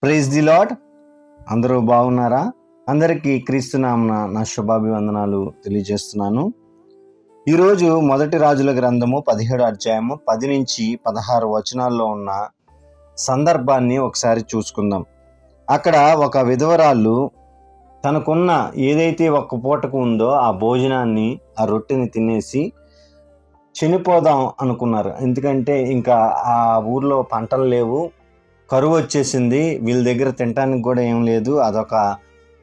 Praise the lord. అందరూ బాగున్నారా? అందరికీ క్రీస్తు నామమున నా శుభాభివందనాలు తెలియజేస్తున్నాను. ఈరోజు మొదటి రాజుల గ్రంథము 17 అధ్యాయము 10 నుంచి 16 వచనాల్లో ఉన్న సందర్భాన్ని ఒకసారి చూసుకుందాం. అక్కడ ఒక విధవరాళ్ళు తనకున్న ఏదైతే ఒక్క పూటకు ఉందో ఆ భోజనాన్ని, ఆ రొట్టెని తినేసి చనిపోదాం అనుకున్నారు. ఎందుకంటే ఇంకా ఆ ఊర్లో పంటలు లేవు, కరువు వచ్చేసింది, వీళ్ళ దగ్గర తినడానికి కూడా ఏం లేదు. అదొక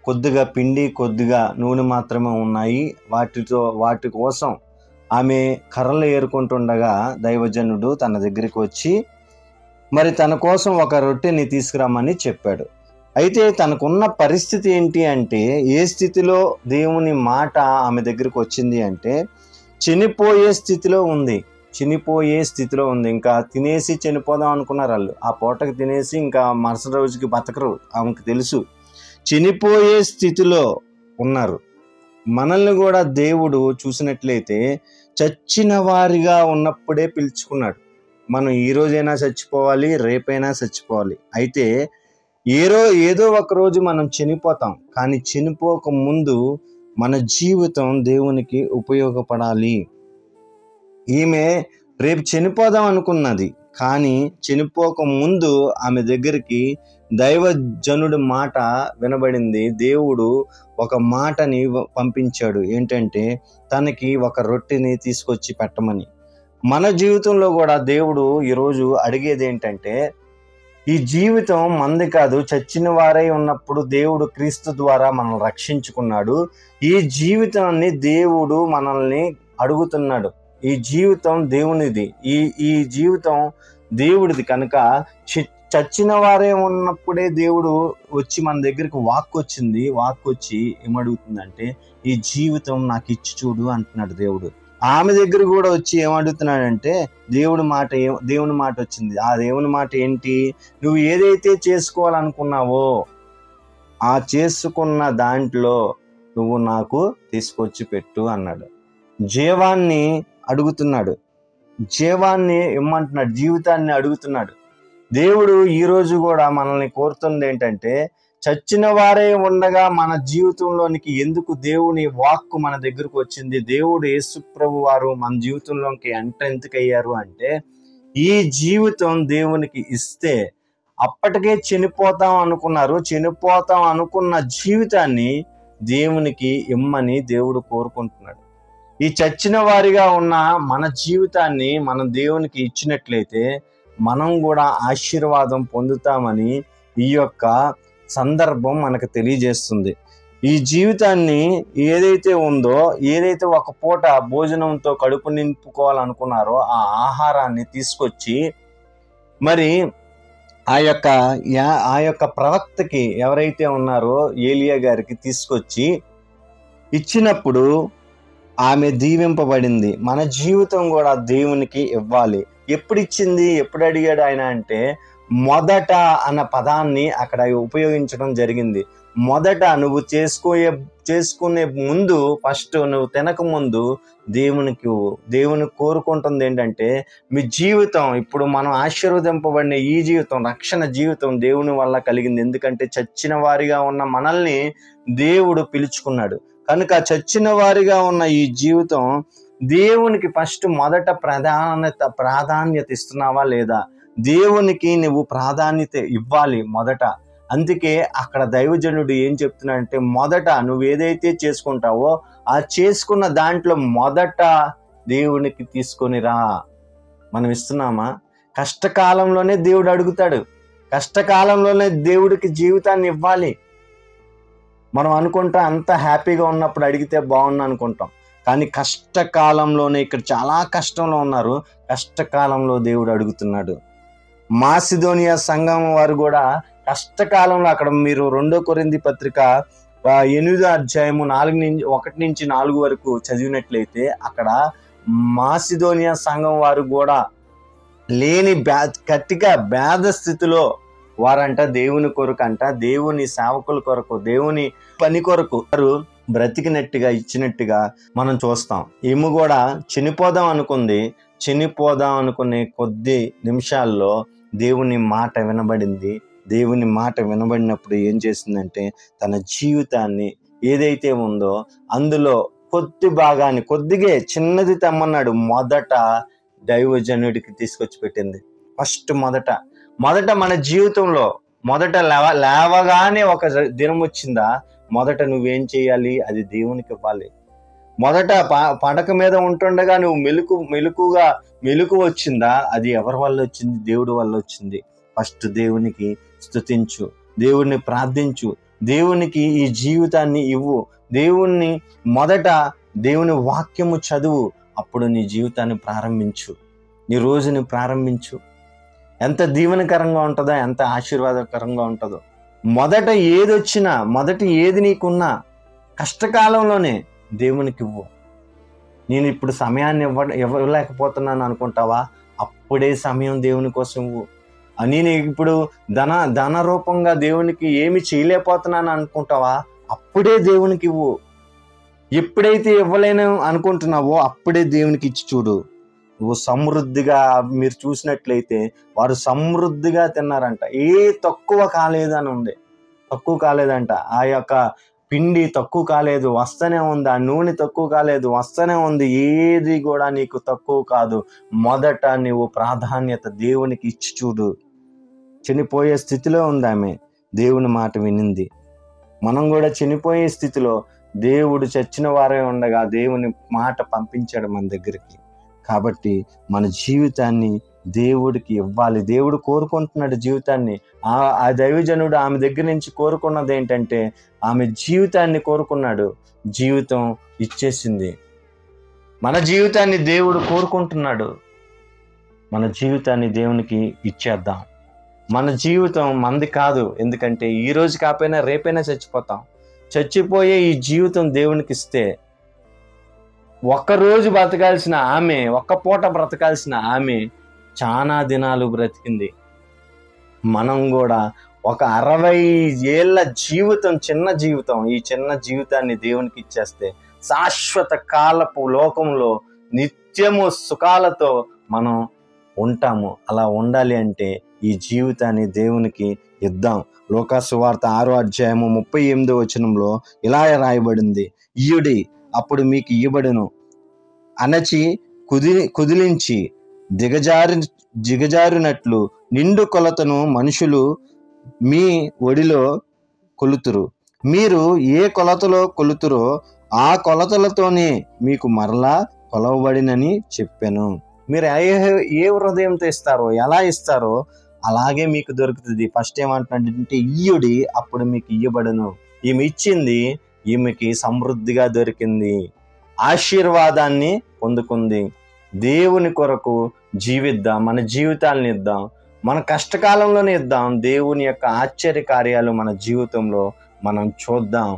కొద్దిగా పిండి, కొద్దిగా నూనె మాత్రమే ఉన్నాయి. వాటి కోసం ఆమె కర్రలు ఏరుకుంటుండగా దైవజనుడు తన దగ్గరికి వచ్చి మరి తన కోసం ఒక రొట్టెని తీసుకురమ్మని చెప్పాడు. అయితే తనకున్న పరిస్థితి ఏంటి అంటే, ఏ స్థితిలో దేవుని మాట ఆమె దగ్గరికి వచ్చింది అంటే చనిపోయే స్థితిలో ఉంది. ఇంకా తినేసి చనిపోదాం అనుకున్నారు వాళ్ళు. ఆ పూటకి తినేసి ఇంకా మరుసటి రోజుకి బతకరు, ఆమెకు తెలుసు. చనిపోయే స్థితిలో ఉన్నారు. మనల్ని కూడా దేవుడు చూసినట్లయితే చచ్చిన వారిగా ఉన్నప్పుడే పిలుచుకున్నాడు. మనం ఈ రోజైనా చచ్చిపోవాలి, రేపైనా చచ్చిపోవాలి. అయితే ఏదో ఒక రోజు మనం చనిపోతాం. కానీ చనిపోక ముందు మన జీవితం దేవునికి ఉపయోగపడాలి. ఈమె రేపు చనిపోదాం అనుకున్నది, కానీ చనిపోక ముందు ఆమె దగ్గరికి దైవజనుడి మాట వినబడింది. దేవుడు ఒక మాటని పంపించాడు. ఏంటంటే తనకి ఒక రొట్టెని తీసుకొచ్చి పెట్టమని. మన జీవితంలో కూడా దేవుడు ఈరోజు అడిగేది ఏంటంటే, ఈ జీవితం మనది కాదు, చచ్చిన వారై ఉన్నప్పుడు దేవుడు క్రీస్తు ద్వారా మనల్ని రక్షించుకున్నాడు. ఈ జీవితాన్ని దేవుడు మనల్ని అడుగుతున్నాడు. ఈ జీవితం దేవునిది, ఈ జీవితం దేవుడిది. కనుక చచ్చిన వారే ఉన్నప్పుడే దేవుడు వచ్చి మన దగ్గరికి వాక్కొచ్చి ఏమడుగుతుందంటే, ఈ జీవితం నాకు ఇచ్చి చూడు అంటున్నాడు దేవుడు. ఆమె దగ్గర కూడా వచ్చి ఏమడుగుతున్నాడంటే, దేవుని మాట వచ్చింది. ఆ దేవుని మాట ఏంటి? నువ్వు ఏదైతే చేసుకోవాలనుకున్నావో ఆ చేసుకున్న దాంట్లో నువ్వు నాకు తీసుకొచ్చి పెట్టు అన్నాడు. జీవాన్ని అడుగుతున్నాడు, జీవాన్ని ఇమ్మంటున్నాడు, జీవితాన్ని అడుగుతున్నాడు. దేవుడు ఈరోజు కూడా మనల్ని కోరుతుంది ఏంటంటే, చచ్చిన వారే ఉండగా మన జీవితంలోనికి ఎందుకు దేవుని వాక్కు మన దగ్గరకు వచ్చింది? దేవుడు యేసు ప్రభు వారు మన జీవితంలోకి ఎందుకు అయ్యారు అంటే, ఈ జీవితం దేవునికి ఇస్తే అప్పటికే చనిపోతాం అనుకున్న జీవితాన్ని దేవునికి ఇమ్మని దేవుడు కోరుకుంటున్నాడు. ఈ చచ్చిన వారిగా ఉన్న మన జీవితాన్ని మనం దేవునికి ఇచ్చినట్లయితే మనం కూడా ఆశీర్వాదం పొందుతామని ఈ యొక్క సందర్భం మనకు తెలియజేస్తుంది. ఈ జీవితాన్ని ఏదైతే ఉందో, ఏదైతే ఒక పూట భోజనంతో కడుపు నింపుకోవాలనుకున్నారో ఆ ఆహారాన్ని తీసుకొచ్చి మరి ఆ యొక్క ప్రవక్తకి ఎవరైతే ఉన్నారో ఏలియా గారికి తీసుకొచ్చి ఇచ్చినప్పుడు ఆమె దీవింపబడింది. మన జీవితం కూడా దేవునికి ఇవ్వాలి. ఎప్పుడు ఇచ్చింది, ఎప్పుడు అడిగాడు ఆయన అంటే, మొదట అన్న పదాన్ని అక్కడ ఉపయోగించడం జరిగింది. మొదట నువ్వు చేసుకునే ముందు, ఫస్ట్ నువ్వు తినక ముందు దేవుని కోరుకుంటుంది ఏంటంటే, మీ జీవితం ఇప్పుడు మనం ఆశీర్వదింపబడిన ఈ జీవితం, రక్షణ జీవితం దేవుని వల్ల కలిగింది. ఎందుకంటే చచ్చిన వారిగా ఉన్న మనల్ని దేవుడు పిలుచుకున్నాడు. కనుక చచ్చిన వారిగా ఉన్న ఈ జీవితం దేవునికి ఫస్ట్ మొదట ప్రాధాన్యత ఇస్తున్నావా లేదా? దేవునికి నువ్వు ప్రాధాన్యత ఇవ్వాలి మొదట. అందుకే అక్కడ దైవజనుడు ఏం చెప్తున్నాడంటే, మొదట నువ్వు ఏదైతే చేసుకుంటావో ఆ చేసుకున్న దాంట్లో మొదట దేవునికి తీసుకొని రా. మనం ఇస్తున్నామా? కష్టకాలంలోనే దేవుడు అడుగుతాడు. కష్టకాలంలోనే దేవుడికి జీవితాన్ని ఇవ్వాలి. మనం అనుకుంటాం అంత హ్యాపీగా ఉన్నప్పుడు అడిగితే బాగుంది అనుకుంటాం, కానీ కష్టకాలంలోనే, ఇక్కడ చాలా కష్టంలో ఉన్నారు, కష్టకాలంలో దేవుడు అడుగుతున్నాడు. మాసిదోనియా సంఘం వారు కూడా కష్టకాలంలో, అక్కడ మీరు 2 కొరింథీ పత్రిక 8వ అధ్యాయము 1 నుంచి 4 వరకు చదివినట్లయితే అక్కడ మాసిదోనియా సంఘం వారు కూడా లేని గట్టిగా పేద స్థితిలో వారంట దేవుని కొరకంట, దేవుని సేవకుల కొరకు, దేవుని పని కొరకు వారు బ్రతికినట్టుగా ఇచ్చినట్టుగా మనం చూస్తాం. ఈమె కూడా చనిపోదాం అనుకునే కొద్ది నిమిషాల్లో దేవుని మాట వినబడింది. దేవుని మాట వినబడినప్పుడు ఏం చేసిందంటే తన జీవితాన్ని ఏదైతే ఉందో అందులో కొద్ది భాగాన్ని, కొద్దిగే చిన్నది తెమ్మన్నాడు, మొదట దైవజనుడికి తీసుకొచ్చి పెట్టింది. మొదట మన జీవితంలో లేవగానే ఒక దినం వచ్చిందా, మొదట నువ్వేం చేయాలి? అది దేవునికి ఇవ్వాలి. మొదట పడక మీద ఉంటుండగా నువ్వు మెలుకు వచ్చిందా, అది ఎవరి వల్ల వచ్చింది? దేవుడి వల్ల వచ్చింది. ఫస్ట్ దేవునికి స్తుతించు, దేవుణ్ణి ప్రార్థించు, దేవునికి ఈ జీవితాన్ని ఇవ్వు, మొదట దేవుని వాక్యము చదువు. అప్పుడు నీ జీవితాన్ని ప్రారంభించు, నీ రోజుని ప్రారంభించు. ఎంత దీవెనకరంగా ఉంటుందో, ఎంత ఆశీర్వాదకరంగా ఉంటుందో. మొదట ఏది నీకున్నా కష్టకాలంలోనే దేవునికి ఇవ్వు. నేను ఇప్పుడు సమయాన్ని ఇవ్వలేకపోతున్నాను అనుకుంటావా? అప్పుడే సమయం దేవుని కోసం ఇవ్వు. నేను ఇప్పుడు ధన రూపంగా దేవునికి ఏమి చేయలేకపోతున్నాను అనుకుంటావా? అప్పుడే దేవునికి ఇవ్వు. ఎప్పుడైతే ఇవ్వలేను అనుకుంటున్నావో అప్పుడే దేవునికి ఇచ్చి చూడు. నువ్వు సమృద్ధిగా, మీరు చూసినట్లయితే వారు సమృద్ధిగా తిన్నారంట. తక్కువ కాలేదంట. ఆ యొక్క పిండి తక్కువ కాలేదు, వస్తూనే ఉంది. ఆ నూనె తక్కువ కాలేదు, వస్తూనే ఉంది. ఏది కూడా నీకు తక్కువ కాదు. మొదట నువ్వు ప్రాధాన్యత దేవునికి ఇచ్చి చూడు. చనిపోయే స్థితిలో ఉంది ఆమె, దేవుని మాట వినింది. మనం కూడా చనిపోయే స్థితిలో దేవుడు చచ్చిన వారే ఉండగా దేవుని మాట పంపించాడు మన దగ్గరికి. కాబట్టి మన జీవితాన్ని దేవుడికి ఇవ్వాలి. దేవుడు కోరుకుంటున్నాడు జీవితాన్ని. ఆ దైవజనుడు ఆమె దగ్గర నుంచి కోరుకున్నది ఏంటంటే, ఆమె జీవితాన్ని కోరుకున్నాడు. జీవితం ఇచ్చేసింది. మన జీవితాన్ని దేవుడు కోరుకుంటున్నాడు. మన జీవితాన్ని దేవునికి ఇచ్చేద్దాం. మన జీవితం మంది కాదు. ఎందుకంటే ఈ రోజు కాకపోయినా రేపైనా చచ్చిపోతాం. చచ్చిపోయే ఈ జీవితం దేవునికి ఇస్తే, ఒక్కరోజు బ్రతకాల్సిన ఆమె, ఒక్క పూట బ్రతకాల్సిన ఆమె చాలా దినాలు బ్రతికింది. మనం కూడా ఒక 60 ఏళ్ళ జీవితం, ఈ చిన్న జీవితాన్ని దేవునికి ఇచ్చేస్తే శాశ్వత కాలపు లోకంలో నిత్యము సుఖాలతో మనం ఉంటాము. అలా ఉండాలి అంటే ఈ జీవితాన్ని దేవునికి ఇద్దాం. లూకా సువార్త 6వ అధ్యాయము 38వ వచనంలో ఇలా రాయబడింది, ఇయ్యుడి అప్పుడు మీకు ఇయ్యబడును, అణచి కుదిలించి దిగజారినట్లు నిండు కొలతను మనుషులు మీ ఒడిలో కొలుతురు. మీరు ఏ కొలతలో కొలుతురో ఆ కొలతలతోనే మీకు మరలా కొలవబడినని చెప్పాను. మీరు ఏ హృదయంతో ఇస్తారో, ఎలా ఇస్తారో అలాగే మీకు దొరుకుతుంది. ఫస్ట్ ఏమంటున్నాడంటే, ఇయ్యుడి అప్పుడు మీకు ఇయ్యబడును. ఈమె ఇచ్చింది, ఈమెకి సమృద్ధిగా దొరికింది, ఆశీర్వాదాన్ని పొందుకుంది. దేవుని కొరకు జీవిద్దాం, మన జీవితాలను ఇద్దాం, మన కష్టకాలంలోనే ఇద్దాం. దేవుని యొక్క ఆశ్చర్య కార్యాలు మన జీవితంలో మనం చూద్దాం.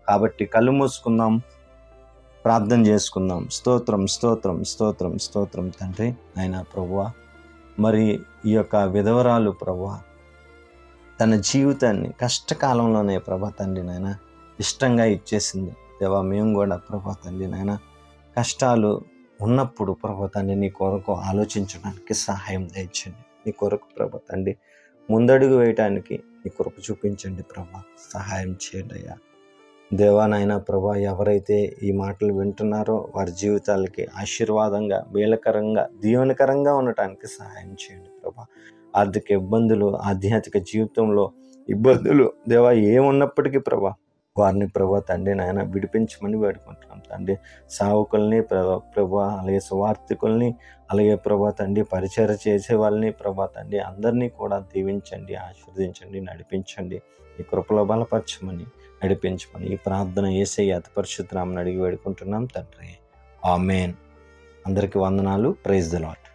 కాబట్టి కళ్ళు మూసుకుందాం, ప్రార్థన చేసుకుందాం. స్తోత్రం తండ్రి. నాయనా ప్రభువా, మరి ఈ యొక్క విధవరాలు ప్రభువా తన జీవితాన్ని కష్టకాలంలోనే ప్రభా తండ్రి నాయన ఇష్టంగా ఇచ్చేసింది. దేవా, మేము కూడా ప్రభా తండ్రి నాయన కష్టాలు ఉన్నప్పుడు ప్రభా తండ్రి నీ కొరకు ఆలోచించడానికి సహాయం దయచండి. నీ కొరకు ప్రభా తండ్రి ముందడుగు వేయటానికి నీ కొరకు చూపించండి ప్రభా, సహాయం చేయండి అయ్యా. దేవానైనా ప్రభా, ఎవరైతే ఈ మాటలు వింటున్నారో వారి జీవితాలకి ఆశీర్వాదంగా, మేలకరంగా, దీవెనకరంగా ఉండటానికి సహాయం చేయండి ప్రభా. ఆర్థిక ఇబ్బందులు, ఆధ్యాత్మిక జీవితంలో ఇబ్బందులు దేవా ఏమున్నప్పటికీ ప్రభా వారిని ప్రభా తండ్రి నాయన విడిపించమని వేడుకుంటున్నాం తండ్రి. సావుకుల్ని ప్రభా, అలాగే సువార్థికుల్ని, అలాగే ప్రభా తండ్రి పరిచర్య చేసే వాళ్ళని ప్రభా తండ్రి అందరినీ కూడా దీవించండి, ఆశీర్వదించండి, నడిపించండి. ఈ కృపలో బలపరచమని, నడిపించమని ఈ ప్రార్థన యేసయ్య అతి పరిశుద్ధ నామమున అడిగి వేడుకుంటున్నాం తండ్రి. ఆమేన్. అందరికీ వందనాలు. Praise the lord.